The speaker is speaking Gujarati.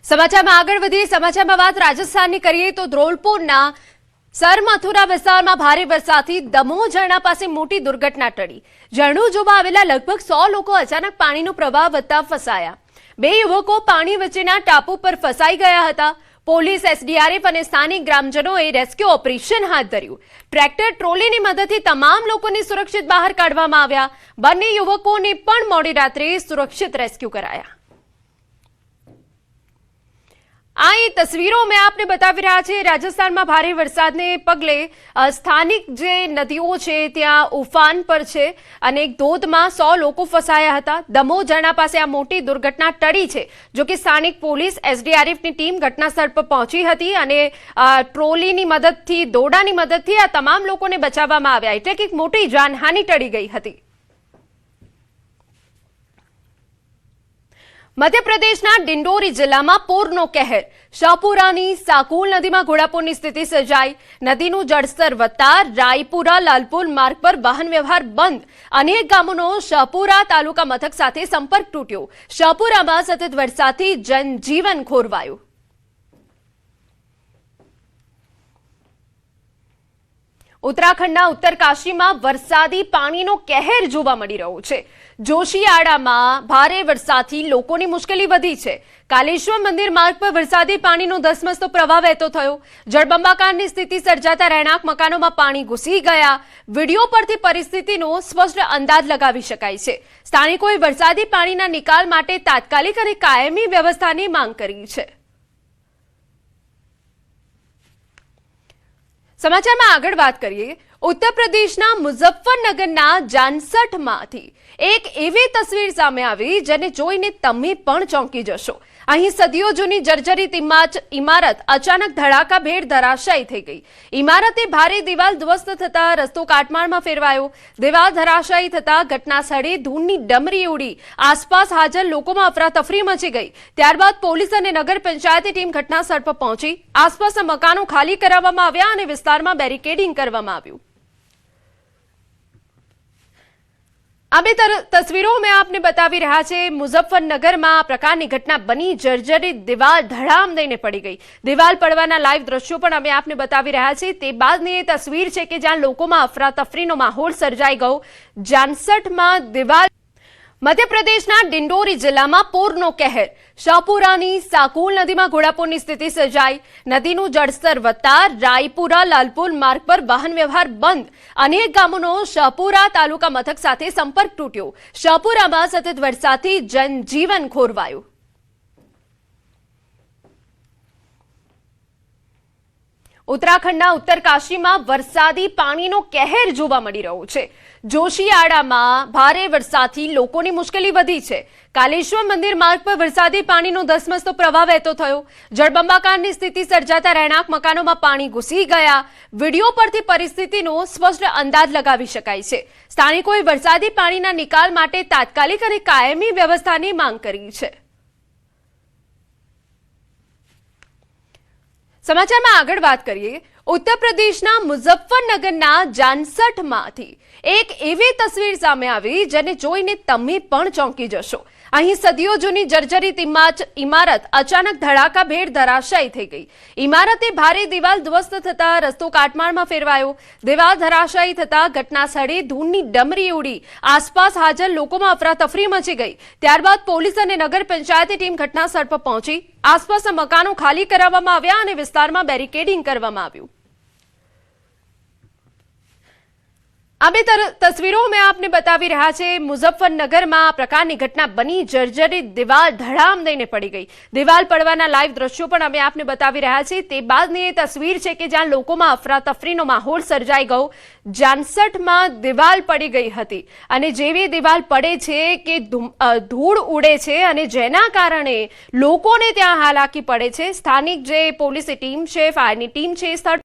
સમાચારમાં આગળ વધીએ સમાચારમાં વાત રાજસ્થાનની કરીએ તો ધ્રોલપુરના સરમથુરા વિસ્તારમાં ભારે વરસાદથી દમોહ ઝરણા પાસે મોટી દુર્ઘટના ટળી। ઝરણું જોવા આવેલા લગભગ 100 લોકો અચાનક પાણીનો પ્રવાહ વધતા ફસાયા। બે યુવકો પાણી વચ્ચેના ટાપુ પર ફસાઈ ગયા હતા। પોલીસ, એસડીઆરએફ અને સ્થાનિક ગ્રામજનોએ રેસ્ક્યુ ઓપરેશન હાથ ધર્યું। ટ્રેક્ટર ટ્રોલીની મદદથી તમામ લોકોને સુરક્ષિત બહાર કાઢવામાં આવ્યા। બંને યુવકોને પણ મોડી રાત્રે સુરક્ષિત રેસ્ક્યુ કરાયા। આ એ તસવીરો મેં આપને બતાવી રહ્યા છે। રાજસ્થાનમાં ભારે વરસાદને પગલે સ્થાનિક જે નદીઓ છે ત્યાં ઉફાન પર છે અને એક ધોધમાં 100 લોકો ફસાયા હતા। દમોહ ઝરણા પાસે આ મોટી દુર્ઘટના ટળી છે। જો કે સ્થાનિક પોલીસ, એસડીઆરએફની ટીમ ઘટનાસ્થળ પર પહોંચી હતી અને ટ્રોલીની મદદથી, દોરડાની મદદથી આ તમામ લોકોને બચાવવામાં આવ્યા, એટલે કે એક મોટી જાનહાનિ ટળી ગઈ હતી। મધ્યપ્રદેશના ડિંડોરી જિલ્લામાં પૂરનો કહેર। શાહપુરાની સાકુલ નદીમાં ઘોડાપૂરની સ્થિતિ સર્જાઈ। નદીનું જળસ્તર વધતા રાયપુરા લાલપુર માર્ગ પર વાહન વ્યવહાર બંધ। અનેક ગામોનો શાહપુરા તાલુકા મથક સાથે સંપર્ક તૂટ્યો। શાહપુરામાં સતત વરસાદથી જનજીવન ખોરવાયું। ઉત્તરાખંડના ઉત્તરકાશીમાં વરસાદી પાણીનો કહેર જોવા મળી રહ્યો છે। જોશીયાડામાં ભારે વરસાદથી લોકોની મુશ્કેલી વધી છે। કાલેશ્વર મંદિર માર્ગ પર વરસાદી પાણીનો ધસમસતો પ્રવાહ વહેતો થયો। જળબંબાકારની સ્થિતિ સર્જાતા રહેણાંક મકાનોમાં પાણી ઘૂસી ગયા। વિડીયો પરથી પરિસ્થિતિનો સ્પષ્ટ અંદાજ લગાવી શકાય છે। સ્થાનિકોએ વરસાદી પાણીના નિકાલ માટે તાત્કાલિક અને કાયમી વ્યવસ્થાની માંગ કરી છે। સમાચારમાં આગળ વાત કરીએ। ઉત્તર પ્રદેશના મુઝફ્ફરનગરના જાનસઠમાંથી એક એવી તસવીર સામે આવી જેને જોઈને તમે પણ ચોંકી જશો। અહીં સદીઓ જૂની જર્જરિત ઇમારત અચાનક ધડાકાભેર ધરાશાયી થઈ ગઈ। ઇમારતે ભારે દિવાલ ધ્વસ્ત થતા રસ્તો કાટમાળમાં ફેરવાયો। દિવાલ ધરાશાયી થતા ઘટના સ્થળે ધૂળની ડમરી ઉડી। આસપાસ હાજર લોકોમાં અફરાતફરી મચી ગઈ। ત્યારબાદ પોલીસ અને નગર પંચાયતની ટીમ ઘટનાસ્થળ પર પહોંચી। આસપાસના મકાનો ખાલી કરાવવામાં આવ્યા અને વિસ્તારમાં બેરિકેડિંગ કરવામાં આવ્યું। આ બે તસવીરો મેં આપને બતાવી રહ્યા છે। મુઝફ્ફરનગરમાં આ પ્રકારની ઘટના બની। જર્જરિત દિવાલ ધડામ દઈને પડી ગઈ। દિવાલ પડવાના લાઈવ દ્રશ્યો પણ અમે આપને બતાવી રહ્યા છીએ। તે બાદની એ તસવીર છે કે જ્યાં લોકોમાં અફરાતફરીનો માહોલ સર્જાઈ ગયો। જાનસઠમાં દિવાલ। મધ્યપ્રદેશના ડિંડોરી જિલ્લામાં પૂરનો કહેર। શાહપુરાની સાકુલ નદીમાં ઘોડાપૂરની સ્થિતિ સર્જાઈ। નદીનું જળસ્તર વધતા રાયપુરા લાલપુર માર્ગ પર વાહન વ્યવહાર બંધ। અનેક ગામોનો શાહપુરા તાલુકા મથક સાથે સંપર્ક તૂટ્યો। શાહપુરામાં સતત વરસાદથી જનજીવન ખોરવાયું। ઉત્તરાખંડના ઉત્તરકાશીમાં વરસાદી પાણીનો કહેર જોવા મળી રહ્યો છે। જોશીયાડામાં ભારે વરસાદથી લોકોની મુશ્કેલી વધી છે। કાલેશ્વર મંદિર માર્ગ પર વરસાદી પાણીનો ધસમસતો પ્રવાહ વહેતો થયો। જળબંબાકારની સ્થિતિ સર્જાતા રહેણાંક મકાનોમાં પાણી ઘૂસી ગયા। વિડીયો પરથી પરિસ્થિતિનો સ્પષ્ટ અંદાજ લગાવી શકાય છે। સ્થાનિકોએ વરસાદી પાણીના નિકાલ માટે તાત્કાલિક અને કાયમી વ્યવસ્થાની માંગ કરી છે। સમાચારમાં આગળ વાત કરીએ। ઉત્તર પ્રદેશના મુઝફ્ફરનગરના જાનસઠમાંથી એક એવી તસવીર સામે આવી જેને જોઈને તમે પણ ચોંકી જશો। અહીં સદીઓ જૂની જર્જરિત ઇમારત અચાનક ધડાકાભેર ધરાશાયી થઈ ગઈ। ઇમારતે ભારે દિવાલ ધ્વસ્ત થતા રસ્તો કાટમાળમાં ફેરવાયો। દિવાલ ધરાશાયી થતા ઘટના સ્થળે ધૂળની ડમરી ઉડી। આસપાસ હાજર લોકોમાં અફરાતફરી મચી ગઈ। ત્યારબાદ પોલીસ અને નગર પંચાયતની ટીમ ઘટનાસ્થળ પર પહોંચી। આસપાસના મકાનો ખાલી કરાવવામાં આવ્યા અને વિસ્તારમાં બેરિકેડિંગ કરવામાં આવ્યું। આ બે તસવીરો મેં આપને બતાવી રહ્યા છે। મુઝફ્ફરનગરમાં આ પ્રકારની ઘટના બની। જર્જરિત દિવાલ ધડામ દઈને પડી ગઈ। દિવાલ પડવાના લાઈવ દ્રશ્યો પણ અમે આપને બતાવી રહ્યા છીએ। તે બાદની એ તસવીર છે કે જ્યાં લોકોમાં અફરાતફરીનો માહોલ સર્જાઈ ગયો। જાનસઠમાં દિવાલ પડી ગઈ હતી અને જેવી દિવાલ પડે છે કે ધૂળ ઉડે છે અને જેના કારણે લોકોને ત્યાં હાલાકી પડે છે। સ્થાનિક જે પોલીસની ટીમ છે, ફાયરની ટીમ છે, સ્થળ